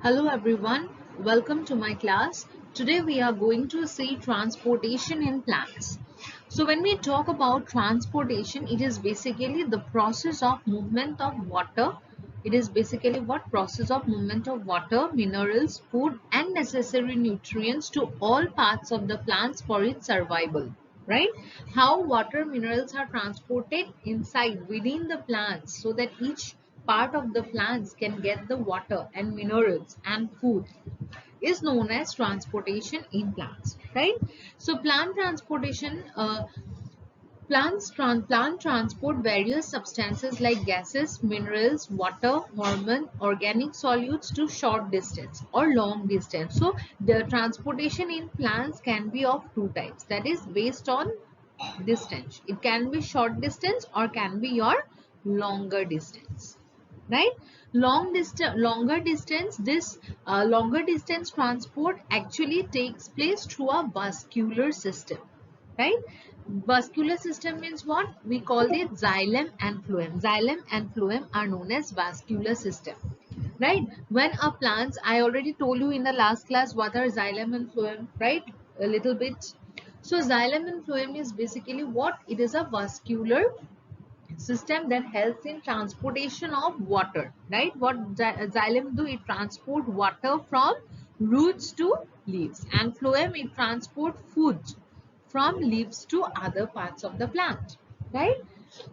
Hello everyone, welcome to my class. Today we are going to see transportation in plants. So when we talk about transportation, it is basically the process of movement of water. It is basically what process of movement of water, minerals, food and necessary nutrients to all parts of the plants for its survival. Right? How water minerals are transported inside within the plants so that each part of the plants can get the water and minerals and food is known as transportation in plants, right? So plant transportation, plant transport various substances like gases, minerals, water, hormone, organic solutes to short distance or long distance. So the transportation in plants can be of two types, that is based on distance. It can be short distance or can be your longer distance, right? Longer distance, this longer distance transport actually takes place through a vascular system, right? Vascular system means what? We call it xylem and phloem. Xylem and phloem are known as vascular system, right? When a plants, I already told you in the last class what are xylem and phloem, right? A little bit. So xylem and phloem is basically what? It is a vascular system that helps in transportation of water, right? What xylem do? It transport water from roots to leaves, and phloem it transport food from leaves to other parts of the plant, right?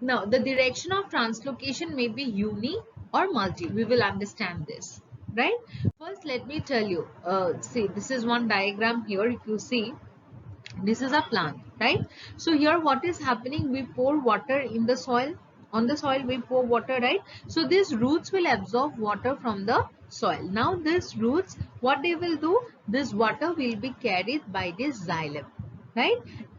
Now the direction of translocation may be uni or multi. We will understand this, right? First let me tell you, see, this is one diagram here. If you see, this is a plant, right? So here what is happening, we pour water in the soil. On the soil we pour water, right? So these roots will absorb water from the soil. Now these roots, what they will do, this water will be carried by this xylem, right?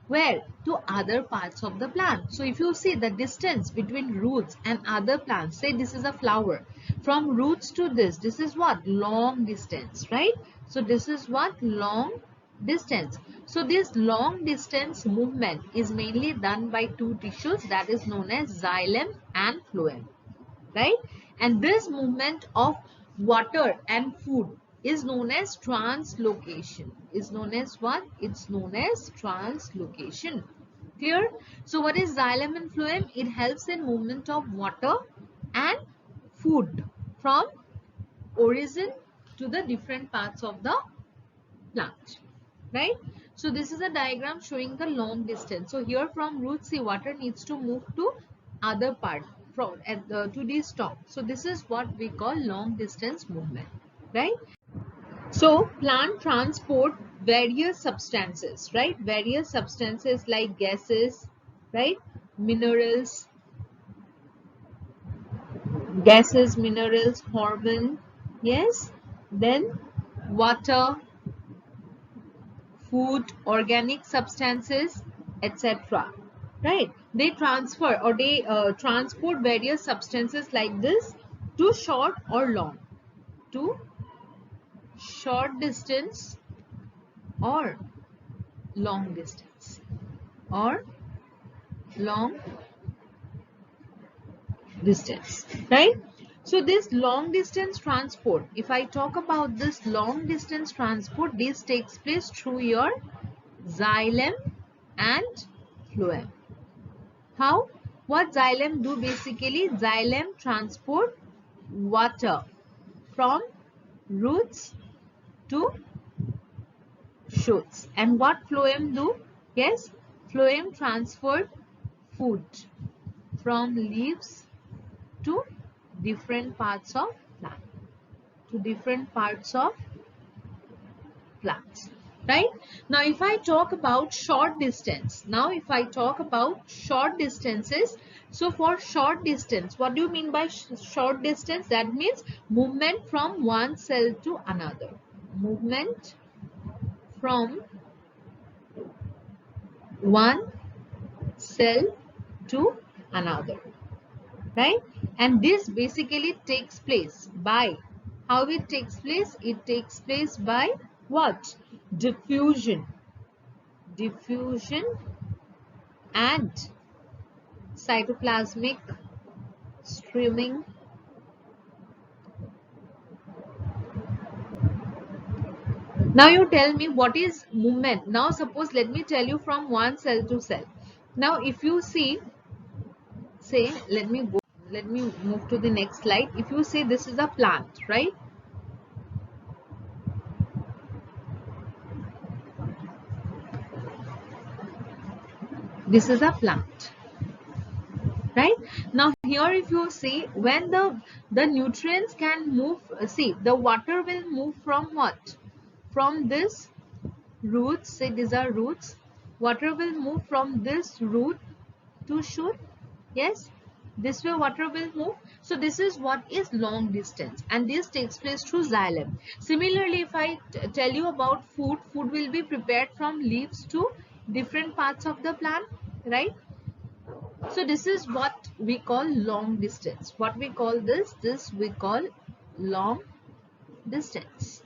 Where? To other parts of the plant. So if you see the distance between roots and other plants, say this is a flower, from roots to this is what? Long distance, right? So this is what? Long distance. So this long distance movement is mainly done by two tissues, that is known as xylem and phloem, right? And this movement of water and food is known as translocation. Is known as what? It's known as translocation. Clear? So what is xylem and phloem? It helps in movement of water and food from origin to the different parts of the plant, right? So this is a diagram showing the long distance. So here from root, see, water needs to move to other part from to this top. So this is what we call long distance movement, right? So plant transport various substances, right? Various substances like gases, right? Minerals, minerals, hormone, yes, then water, food, organic substances, etc. Right? They transfer or they transport various substances like this to short or long, to short distance or long distance or long distance, right? So this long distance transport, if I talk about this long distance transport, this takes place through your xylem and phloem. How? What xylem do basically? Xylem transport water from roots to shoots. And what phloem do? Yes, phloem transfer food from leaves to different parts of plant. To different parts of plants. Right? Now if I talk about short distance, short distances, so for short distance, what do you mean by short distance? That means movement from one cell to another. Movement from one cell to another, right? And this basically takes place by, how it takes place? It takes place by what? Diffusion. Diffusion and cytoplasmic streaming Now you tell me what is movement. Now suppose let me tell you from one cell to cell. Now if you see, say let me move to the next slide. If you say this is a plant, right? This is a plant, right? Now here if you see, when the nutrients can move, see the water will move from what? From this roots, say these are roots. Water will move from this root to shoot. Yes, this way water will move. So this is what is long distance, and this takes place through xylem. Similarly, if I tell you about food, food will be prepared from leaves to different parts of the plant, right? So this is what we call long distance. What we call this? This we call long distance,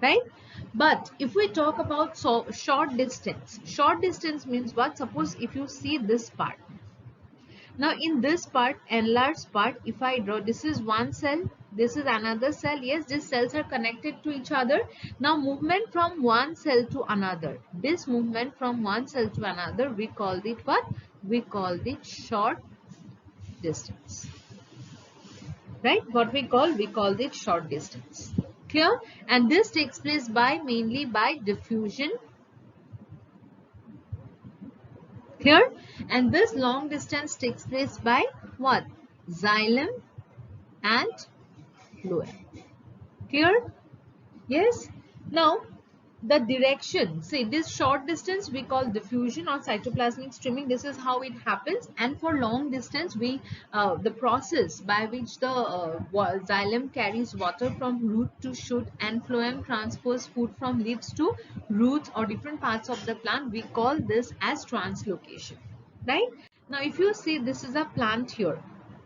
right? But if we talk about short distance means what? Suppose if you see this part. Now in this part, enlarged part, if I draw, this is one cell, this is another cell. Yes, these cells are connected to each other. Now movement from one cell to another. This movement from one cell to another, we call it what? We call it short distance. Right? What we call it short distance. Clear? And this takes place mainly by diffusion. Clear? And this long distance takes place by what? Xylem and phloem. Clear? Yes? Now, the direction, see this short distance we call diffusion or cytoplasmic streaming. This is how it happens. And for long distance, the process by which the xylem carries water from root to shoot and phloem transfers food from leaves to roots or different parts of the plant, we call this as translocation. Right? Now, if you see this is a plant here.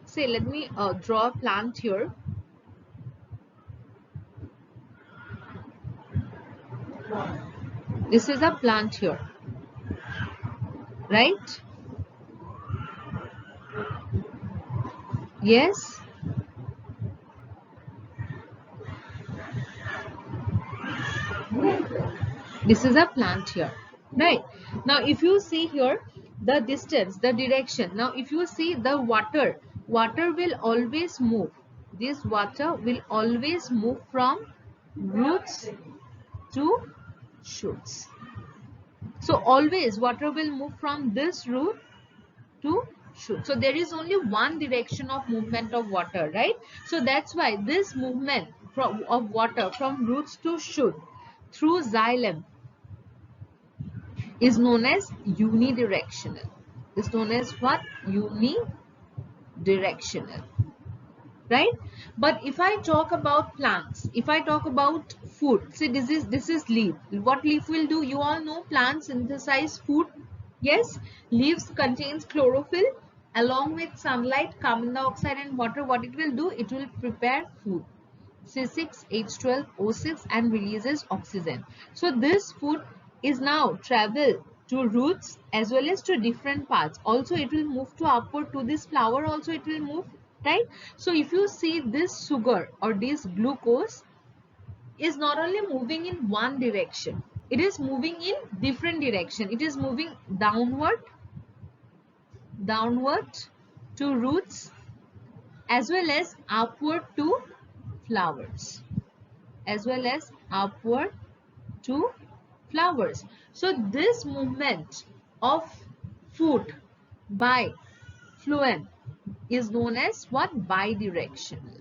Say, let me draw a plant here. This is a plant here, right? Yes. This is a plant here, right? Now, if you see here, the distance, the direction. Now, if you see the water will always move. This water will always move from roots to shoots. So always water will move from this root to shoot. So there is only one direction of movement of water, right? So that's why this movement of water from roots to shoot through xylem is known as unidirectional. Is known as what? Unidirectional. Right? But if I talk about plants, if I talk about food, see this is leaf. What leaf will do? You all know plants synthesize food. Yes, leaves contains chlorophyll along with sunlight, carbon dioxide and water. What it will do? It will prepare food. C6H12O6 and releases oxygen. So this food is now travel to roots as well as to different parts. Also it will move to upward to this flower. Also it will move. Right? So if you see this sugar or this glucose is not only moving in one direction, it is moving in different direction. It is moving downward to roots as well as upward to flowers. So this movement of food by phloem is known as what? Bidirectional.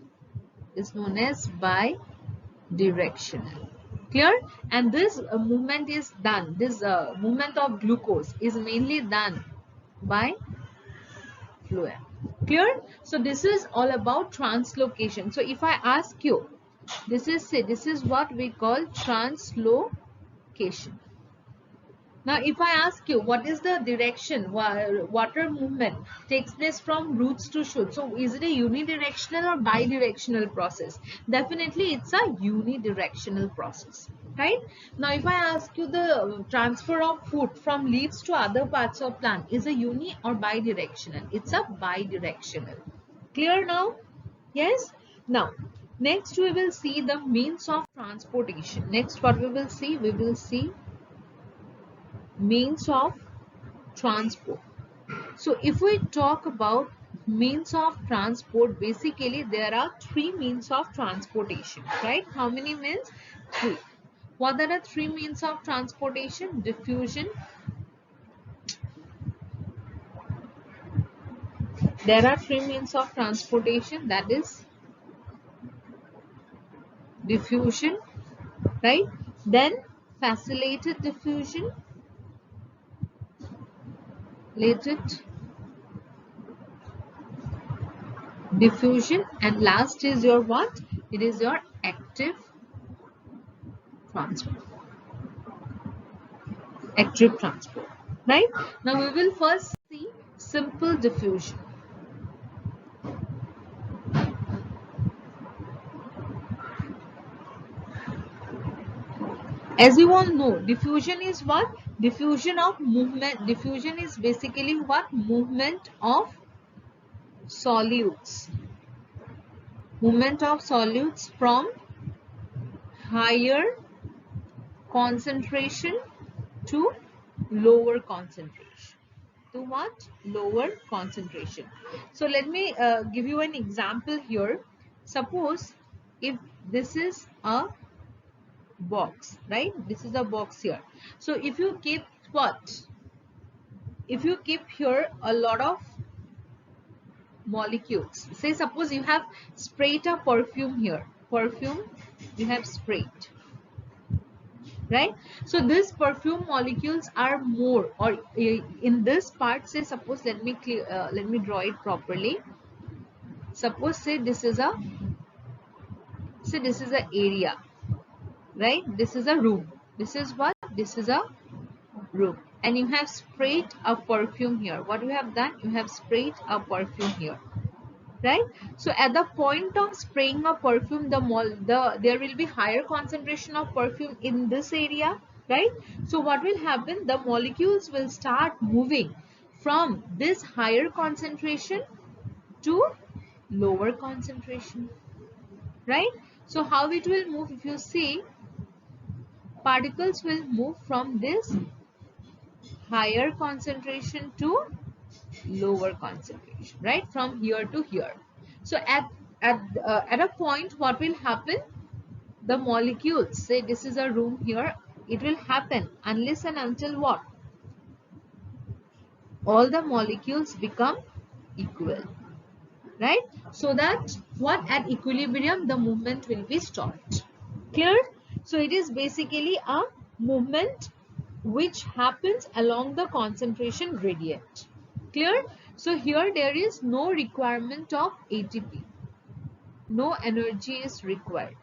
Is known as bidirectional. Clear? And this movement is done. This movement of glucose is mainly done by phloem. Clear? So this is all about translocation. So if I ask you, this is what we call translocation. Now, if I ask you what is the direction water movement takes place from roots to shoots, so is it a unidirectional or bidirectional process? Definitely, it's a unidirectional process, right? Now, if I ask you the transfer of food from leaves to other parts of plant, is a uni or bidirectional? It's a bidirectional. Clear now? Yes? Now, Next we will see the means of transportation. Next what we will see? We will see means of transport. So if we talk about means of transport, basically there are three means of transportation, right? How many means? Three. What are the three means of transportation? Diffusion. There are three means of transportation, that is diffusion, right? Then facilitated diffusion, latent diffusion, and last is your what? It is your active transport. Active transport, right? Now we will first see simple diffusion. As you all know, diffusion is what? Diffusion of movement. Diffusion is basically what? Movement of solutes. Movement of solutes from higher concentration to lower concentration. To what? Lower concentration. So let me give you an example here. Suppose if this is a box, right? This is a box here. So if you keep what? If you keep here a lot of molecules, say suppose you have sprayed a perfume here. Perfume you have sprayed, right? So these perfume molecules are more, or in this part, say suppose let me draw it properly. Suppose say this is a area, right? This is a room. This is what? This is a room, and you have sprayed a perfume here. What you have done? You have sprayed a perfume here, right? So at the point of spraying a perfume, there will be higher concentration of perfume in this area, right? So what will happen? The molecules will start moving from this higher concentration to lower concentration, right? So how it will move? If you see, particles will move from this higher concentration to lower concentration, right? From here to here. So at a point, what will happen? The molecules, say this is a room here, it will happen unless and until what? All the molecules become equal, right? So that what? At equilibrium the movement will be stopped. Clear? So it is basically a movement which happens along the concentration gradient. Clear? So here there is no requirement of ATP. No energy is required,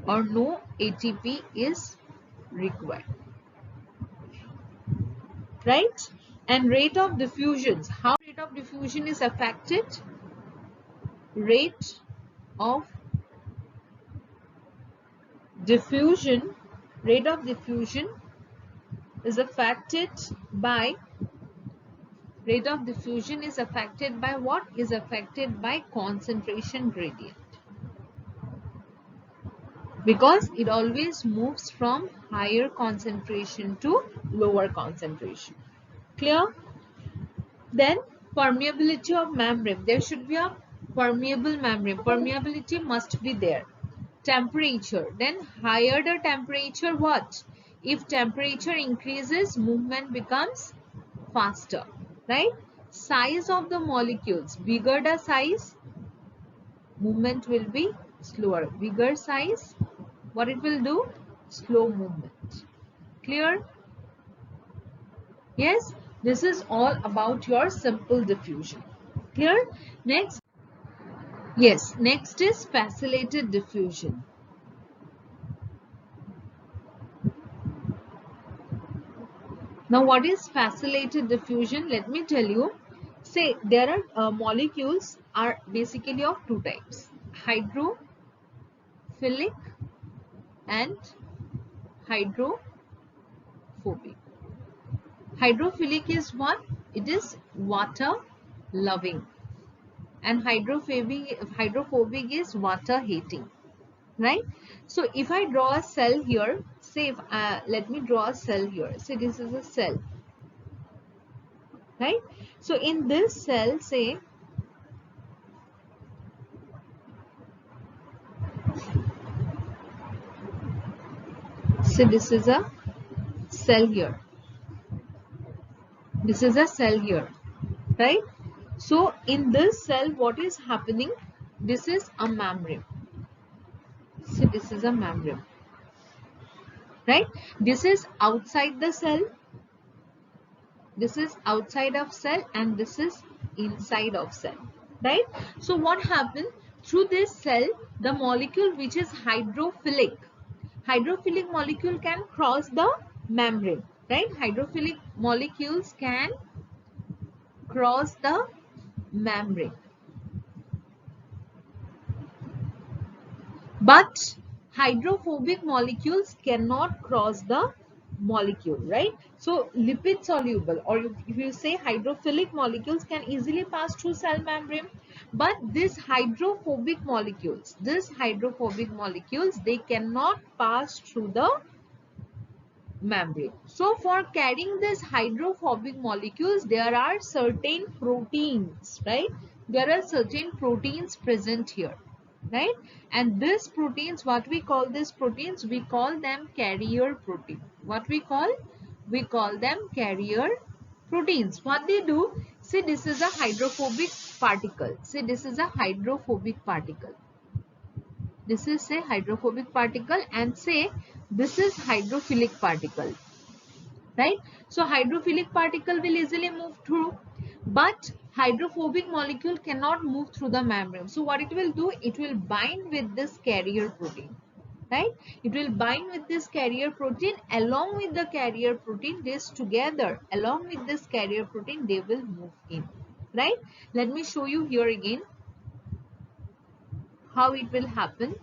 or no ATP is required, right? And rate of diffusions. How rate of diffusion is affected? Rate of diffusion is affected by what? Is affected by concentration gradient, because it always moves from higher concentration to lower concentration. Clear? Then permeability of membrane. There should be a permeable membrane. Permeability must be there. Temperature. Then higher the temperature, what? If temperature increases, movement becomes faster, right? Size of the molecules. Bigger the size, movement will be slower. Bigger size, what it will do? Slow movement. Clear? Yes, this is all about your simple diffusion. Clear? Next, yes, next is facilitated diffusion. Now, what is facilitated diffusion? Let me tell you. Say there are molecules are basically of two types: hydrophilic and hydrophobic. Hydrophilic is what? It is water loving, and hydrophobic is water hating, right? So if I draw a cell here, say let me draw a cell here. Say this is a cell, right? So in this cell, say this is a cell here. This is a cell here, right? So in this cell, what is happening? This is a membrane. So this is a membrane, right? This is outside the cell. This is outside of cell and this is inside of cell, right? So what happened? Through this cell, the molecule which is hydrophilic molecule can cross the membrane, right? Hydrophilic molecules can cross the membrane. But hydrophobic molecules cannot cross the molecule, right? So lipid soluble, or if you say hydrophilic molecules can easily pass through cell membrane, but these hydrophobic molecules, they cannot pass through the membrane. So for carrying these hydrophobic molecules, there are certain proteins, right? There are certain proteins present here, right? And these proteins, what we call these proteins? We call them carrier protein. What we call? We call them carrier proteins. What they do? See, this is a hydrophobic particle. See, this is a hydrophobic particle. This is say hydrophobic particle, and say this is hydrophilic particle, right? So hydrophilic particle will easily move through, but hydrophobic molecule cannot move through the membrane. So what it will do? It will bind with this carrier protein, right? It will bind with this carrier protein. Along with the carrier protein, this together, along with this carrier protein, they will move in, right? Let me show you here again how it will happen.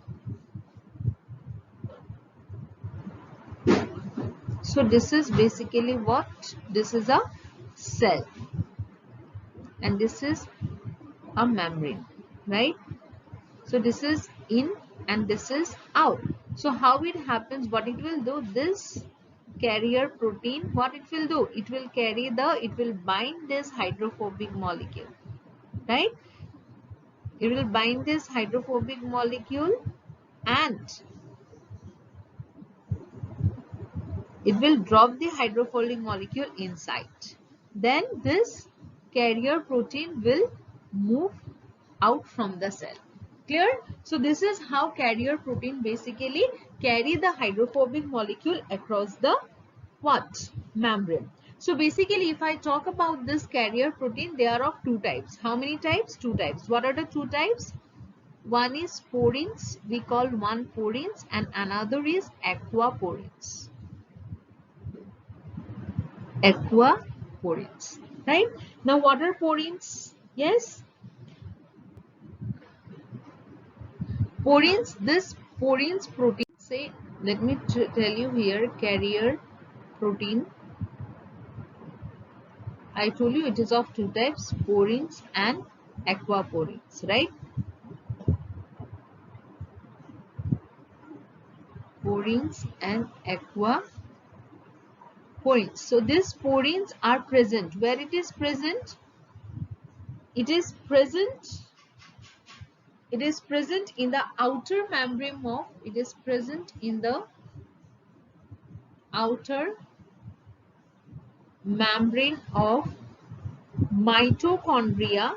So this is basically what? This is a cell and this is a membrane, right? So this is in and this is out. So how it happens? What it will do? This carrier protein, what it will do? It will carry it will bind this hydrophobic molecule, right? It will bind this hydrophobic molecule and it will drop the hydrophobic molecule inside. Then this carrier protein will move out from the cell. Clear? So this is how carrier protein basically carry the hydrophobic molecule across the what? Membrane. So basically, if I talk about this carrier protein, they are of two types. How many types? Two types. What are the two types? One is porins. We call one porins and another is aquaporins. Aquaporins, right? Now what are porins? Yes, porins. This porins protein, say, let me tell you here, carrier protein. I told you it is of two types, porins and aquaporins, right? Porins and aquaporins. So these porins are present. Where it is present? It is present in the outer membrane of, it is present in the outer membrane of mitochondria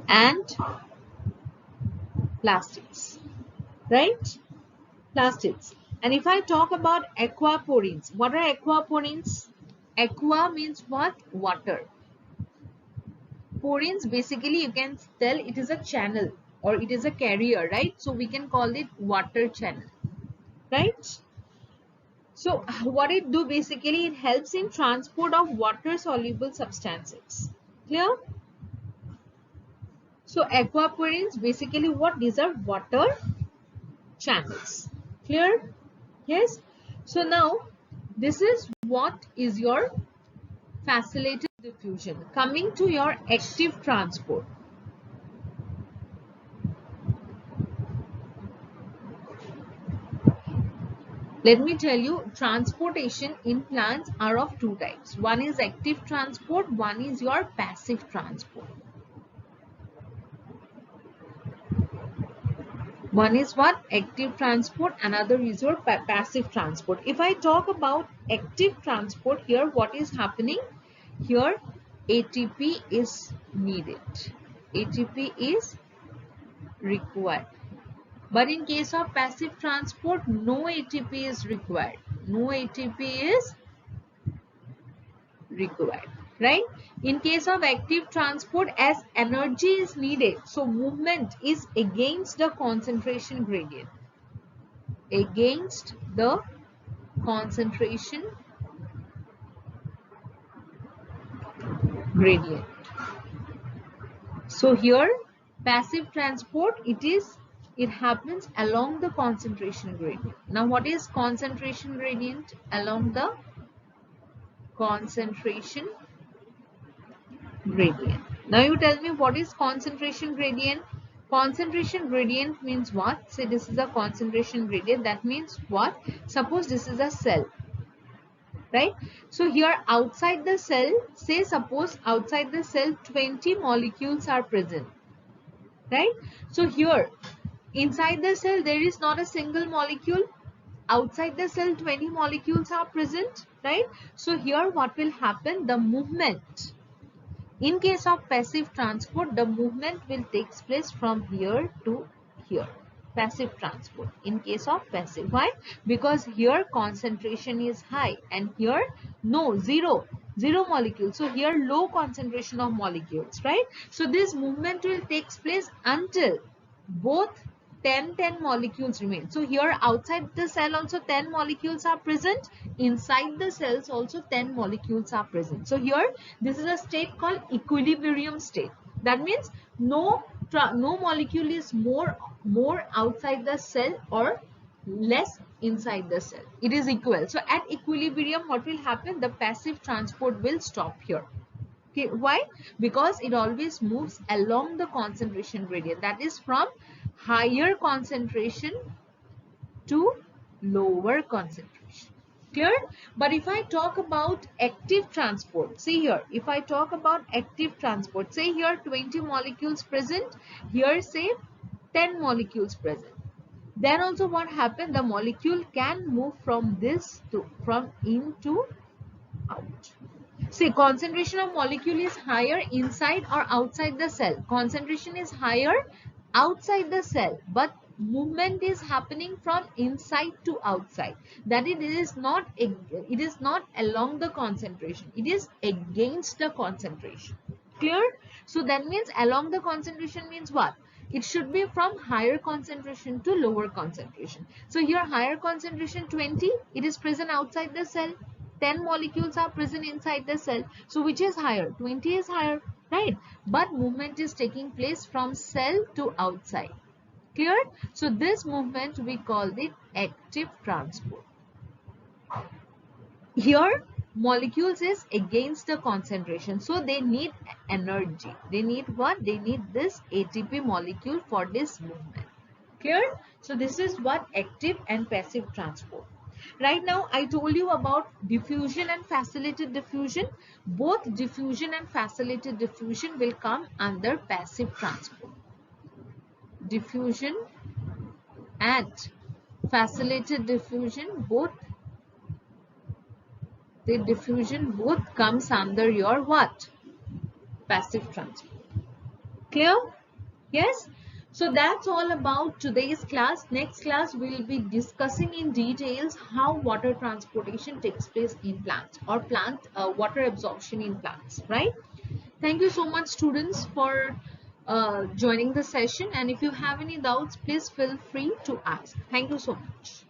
and plastids, right? Plastids. And if I talk about aquaporins, what are aquaporins? Aqua means what? Water. Porins, basically you can tell it is a channel or it is a carrier, right? So we can call it water channel, right? So what it do basically, it helps in transport of water soluble substances. Clear? So aquaporins basically what? These are water channels. Clear? Yes. So now this is what is your facilitated diffusion. Coming to your active transport. Let me tell you, transportation in plants are of two types. One is active transport, one is your passive transport. One is what? Active transport, another is your passive transport. If I talk about active transport here, what is happening? Here ATP is needed. ATP is required. But in case of passive transport, no ATP is required. No ATP is required, right? In case of active transport, as energy is needed, so movement is against the concentration gradient. Against the concentration gradient. So here passive transport, it happens along the concentration gradient. Now what is concentration gradient? Along the concentration gradient. Now you tell me, what is concentration gradient? Concentration gradient means what? Say this is a concentration gradient. That means what? Suppose this is a cell, right? So here outside the cell, say suppose outside the cell 20 molecules are present, right? So here inside the cell there is not a single molecule. Outside the cell 20 molecules are present, right? So here what will happen? The movement, in case of passive transport, the movement will take place from here to here. Passive transport in case of passive. Why? Because here concentration is high and here zero molecules. So here low concentration of molecules, right? So this movement will take place until both 10 molecules remain. So here outside the cell also 10 molecules are present. Inside the cells also 10 molecules are present. So here this is a state called equilibrium state. That means no molecule is more outside the cell or less inside the cell. It is equal. So at equilibrium, what will happen? The passive transport will stop here. Okay, why? Because it always moves along the concentration gradient. That is from higher concentration to lower concentration. Clear? But if I talk about active transport, see here, if I talk about active transport, say here 20 molecules present, here say 10 molecules present. Then also what happened? The molecule can move from in to out. Say concentration of molecule is higher inside or outside the cell. Concentration is higher outside the cell, but movement is happening from inside to outside. That it is not along the concentration. It is against the concentration. Clear? So that means along the concentration means what? It should be from higher concentration to lower concentration. So here higher concentration 20, it is present outside the cell. 10 molecules are present inside the cell. So which is higher? 20 is higher, right? But movement is taking place from cell to outside. Clear? So this movement we call it active transport. Here molecules is against the concentration. So they need energy. They need what? They need this ATP molecule for this movement. Clear? So this is what active and passive transport. Right now, I told you about diffusion and facilitated diffusion. Both diffusion and facilitated diffusion will come under passive transport. Diffusion and facilitated diffusion, both comes under your what? Passive transport. Clear? Yes? So that's all about today's class. Next class we will be discussing in details how water transportation takes place in plants or water absorption in plants, right? Thank you so much students for joining the session, and if you have any doubts, please feel free to ask. Thank you so much.